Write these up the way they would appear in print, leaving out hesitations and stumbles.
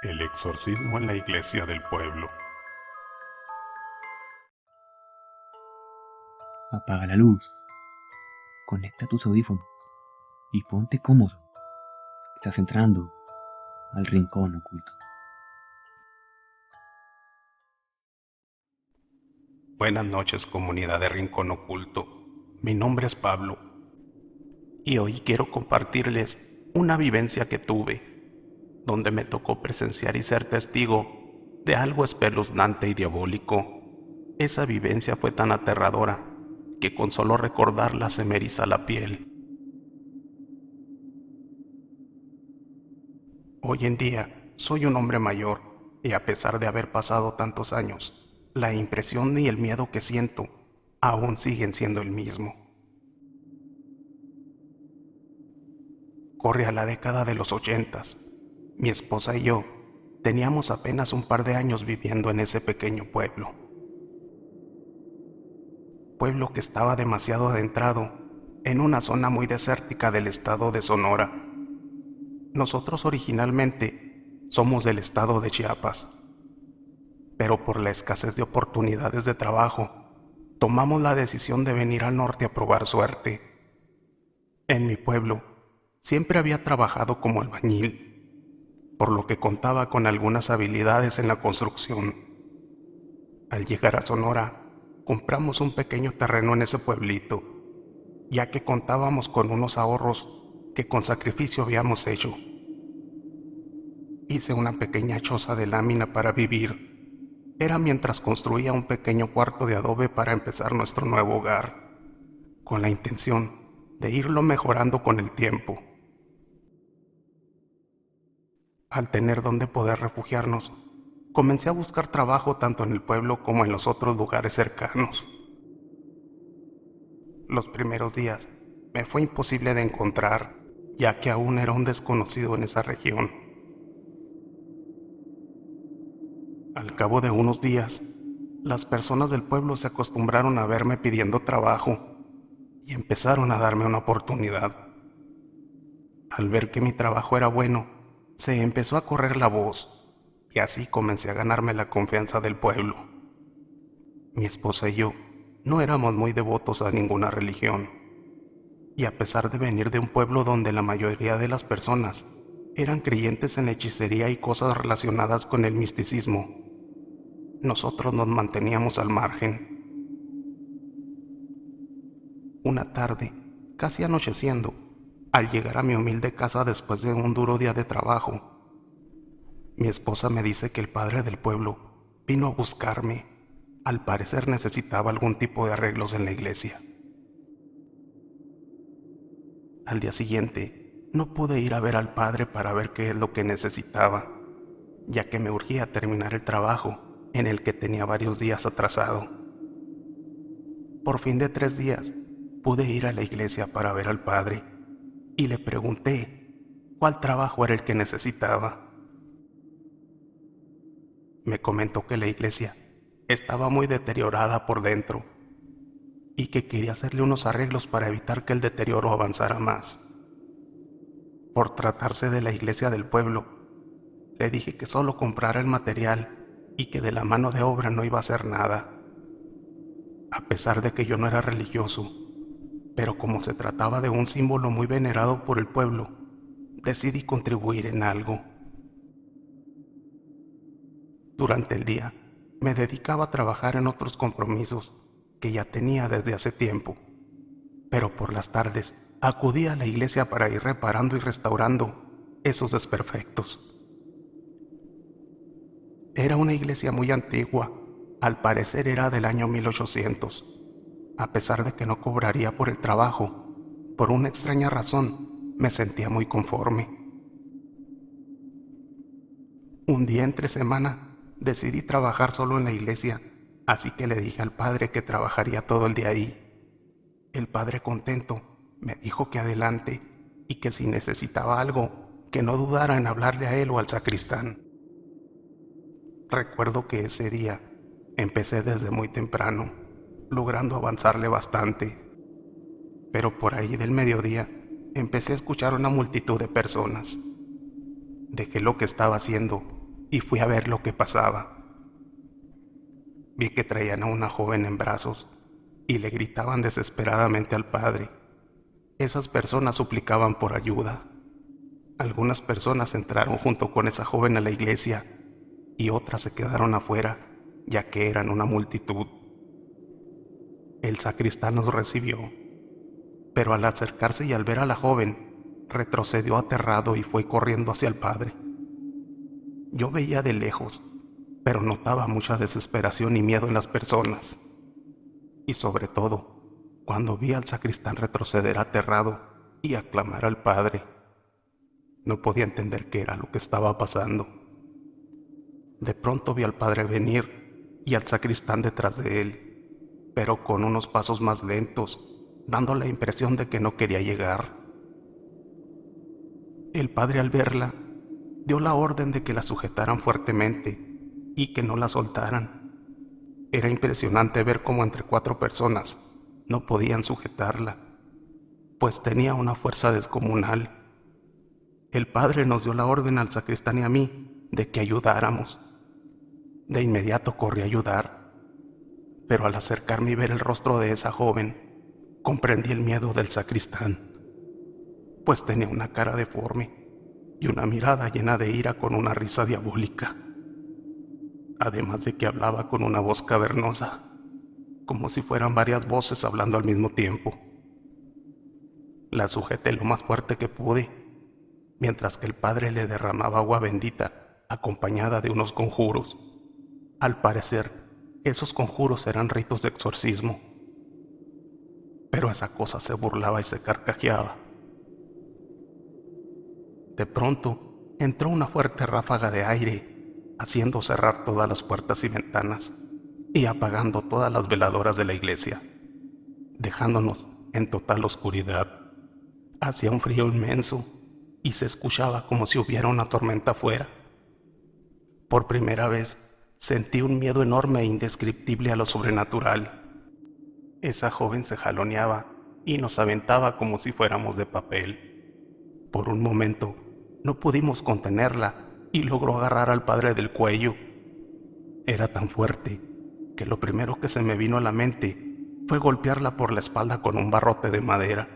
El exorcismo en la iglesia del pueblo. Apaga la luz, conecta tus audífonos y ponte cómodo. Estás entrando al rincón oculto. Buenas noches, comunidad de Rincón Oculto. Mi nombre es Pablo y hoy quiero compartirles una vivencia que tuve, donde me tocó presenciar y ser testigo de algo espeluznante y diabólico. Esa vivencia fue tan aterradora que con solo recordarla se me eriza la piel. Hoy en día soy un hombre mayor y a pesar de haber pasado tantos años, la impresión y el miedo que siento aún siguen siendo el mismo. Corre a la década de los 80. Mi esposa y yo teníamos apenas un par de años viviendo en ese pequeño pueblo que estaba demasiado adentrado en una zona muy desértica del estado de Sonora. Nosotros originalmente somos del estado de Chiapas, pero por la escasez de oportunidades de trabajo, tomamos la decisión de venir al norte a probar suerte. En mi pueblo, siempre había trabajado como albañil, por lo que contaba con algunas habilidades en la construcción. Al llegar a Sonora, compramos un pequeño terreno en ese pueblito, ya que contábamos con unos ahorros que con sacrificio habíamos hecho. Hice una pequeña choza de lámina para vivir. Era mientras construía un pequeño cuarto de adobe para empezar nuestro nuevo hogar, con la intención de irlo mejorando con el tiempo. Al tener donde poder refugiarnos, comencé a buscar trabajo tanto en el pueblo como en los otros lugares cercanos. Los primeros días me fue imposible de encontrar, ya que aún era un desconocido en esa región. Al cabo de unos días, las personas del pueblo se acostumbraron a verme pidiendo trabajo y empezaron a darme una oportunidad. Al ver que mi trabajo era bueno, se empezó a correr la voz y así comencé a ganarme la confianza del pueblo. Mi esposa y yo no éramos muy devotos a ninguna religión, y a pesar de venir de un pueblo donde la mayoría de las personas eran creyentes en la hechicería y cosas relacionadas con el misticismo, nosotros nos manteníamos al margen. Una tarde, casi anocheciendo, al llegar a mi humilde casa después de un duro día de trabajo, mi esposa me dice que el padre del pueblo vino a buscarme. Al parecer necesitaba algún tipo de arreglos en la iglesia. Al día siguiente, no pude ir a ver al padre para ver qué es lo que necesitaba, ya que me urgía terminar el trabajo en el que tenía varios días atrasado. Por fin de 3 días, pude ir a la iglesia para ver al padre y le pregunté cuál trabajo era el que necesitaba. Me comentó que la iglesia estaba muy deteriorada por dentro y que quería hacerle unos arreglos para evitar que el deterioro avanzara más. Por tratarse de la iglesia del pueblo, le dije que solo comprara el material y que de la mano de obra no iba a hacer nada. A pesar de que yo no era religioso, pero como se trataba de un símbolo muy venerado por el pueblo, decidí contribuir en algo. Durante el día, me dedicaba a trabajar en otros compromisos que ya tenía desde hace tiempo, pero por las tardes acudía a la iglesia para ir reparando y restaurando esos desperfectos. Era una iglesia muy antigua, al parecer era del año 1800. A pesar de que no cobraría por el trabajo, por una extraña razón me sentía muy conforme. Un día entre semana decidí trabajar solo en la iglesia, así que le dije al padre que trabajaría todo el día ahí. El padre, contento, me dijo que adelante y que si necesitaba algo, que no dudara en hablarle a él o al sacristán. Recuerdo que ese día empecé desde muy temprano, logrando avanzarle bastante, pero por ahí del mediodía empecé a escuchar una multitud de personas. Dejé lo que estaba haciendo y fui a ver lo que pasaba. Vi que traían a una joven en brazos y le gritaban desesperadamente al padre. Esas personas suplicaban por ayuda. Algunas personas entraron junto con esa joven a la iglesia y otras se quedaron afuera, ya que eran una multitud. El sacristán nos recibió, pero al acercarse y al ver a la joven, retrocedió aterrado y fue corriendo hacia el padre. Yo veía de lejos, pero notaba mucha desesperación y miedo en las personas. Y sobre todo, cuando vi al sacristán retroceder aterrado y aclamar al padre, no podía entender qué era lo que estaba pasando. De pronto vi al padre venir y al sacristán detrás de él, pero con unos pasos más lentos, dando la impresión de que no quería llegar. El padre, al verla, dio la orden de que la sujetaran fuertemente y que no la soltaran. Era impresionante ver cómo entre 4 personas no podían sujetarla, pues tenía una fuerza descomunal. El padre nos dio la orden al sacristán y a mí de que ayudáramos. De inmediato corrí a ayudar, pero al acercarme y ver el rostro de esa joven, comprendí el miedo del sacristán, pues tenía una cara deforme y una mirada llena de ira con una risa diabólica, además de que hablaba con una voz cavernosa, como si fueran varias voces hablando al mismo tiempo. La sujeté lo más fuerte que pude, mientras que el padre le derramaba agua bendita acompañada de unos conjuros. Al parecer, esos conjuros eran ritos de exorcismo, pero esa cosa se burlaba y se carcajeaba. De pronto, entró una fuerte ráfaga de aire, haciendo cerrar todas las puertas y ventanas y apagando todas las veladoras de la iglesia, dejándonos en total oscuridad. Hacía un frío inmenso y se escuchaba como si hubiera una tormenta afuera. Por primera vez sentí un miedo enorme e indescriptible a lo sobrenatural. Esa joven se jaloneaba y nos aventaba como si fuéramos de papel. Por un momento no pudimos contenerla y logró agarrar al padre del cuello. Era tan fuerte que lo primero que se me vino a la mente fue golpearla por la espalda con un barrote de madera.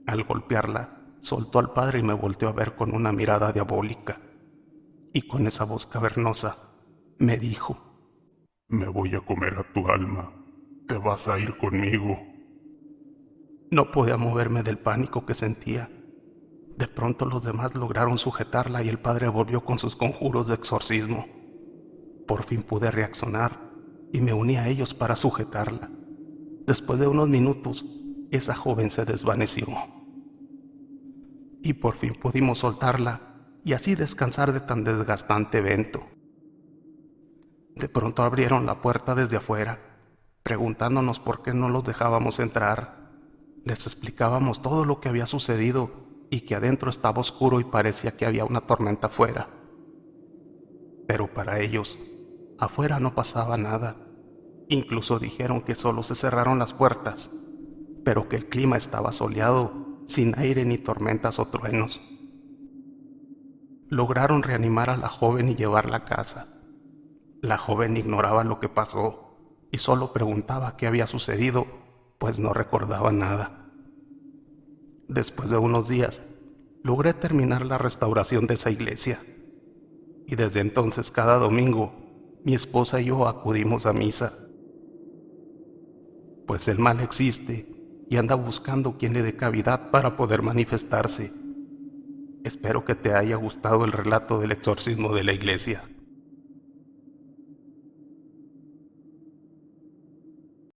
Al golpearla, soltó al padre y me volteó a ver con una mirada diabólica. Y con esa voz cavernosa me dijo: Me voy a comer a tu alma. Te vas a ir conmigo. No podía moverme del pánico que sentía. De pronto los demás lograron sujetarla y el padre volvió con sus conjuros de exorcismo. Por fin pude reaccionar y me uní a ellos para sujetarla. Después de unos minutos, esa joven se desvaneció. Y por fin pudimos soltarla y así descansar de tan desgastante evento. De pronto abrieron la puerta desde afuera, preguntándonos por qué no los dejábamos entrar. Les explicábamos todo lo que había sucedido y que adentro estaba oscuro y parecía que había una tormenta afuera. Pero para ellos, afuera no pasaba nada. Incluso dijeron que solo se cerraron las puertas, pero que el clima estaba soleado, sin aire ni tormentas o truenos. Lograron reanimar a la joven y llevarla a casa. La joven ignoraba lo que pasó y solo preguntaba qué había sucedido, pues no recordaba nada. Después de unos días, logré terminar la restauración de esa iglesia. Y desde entonces, cada domingo, mi esposa y yo acudimos a misa. Pues el mal existe y anda buscando quien le dé cavidad para poder manifestarse. Espero que te haya gustado el relato del exorcismo de la iglesia.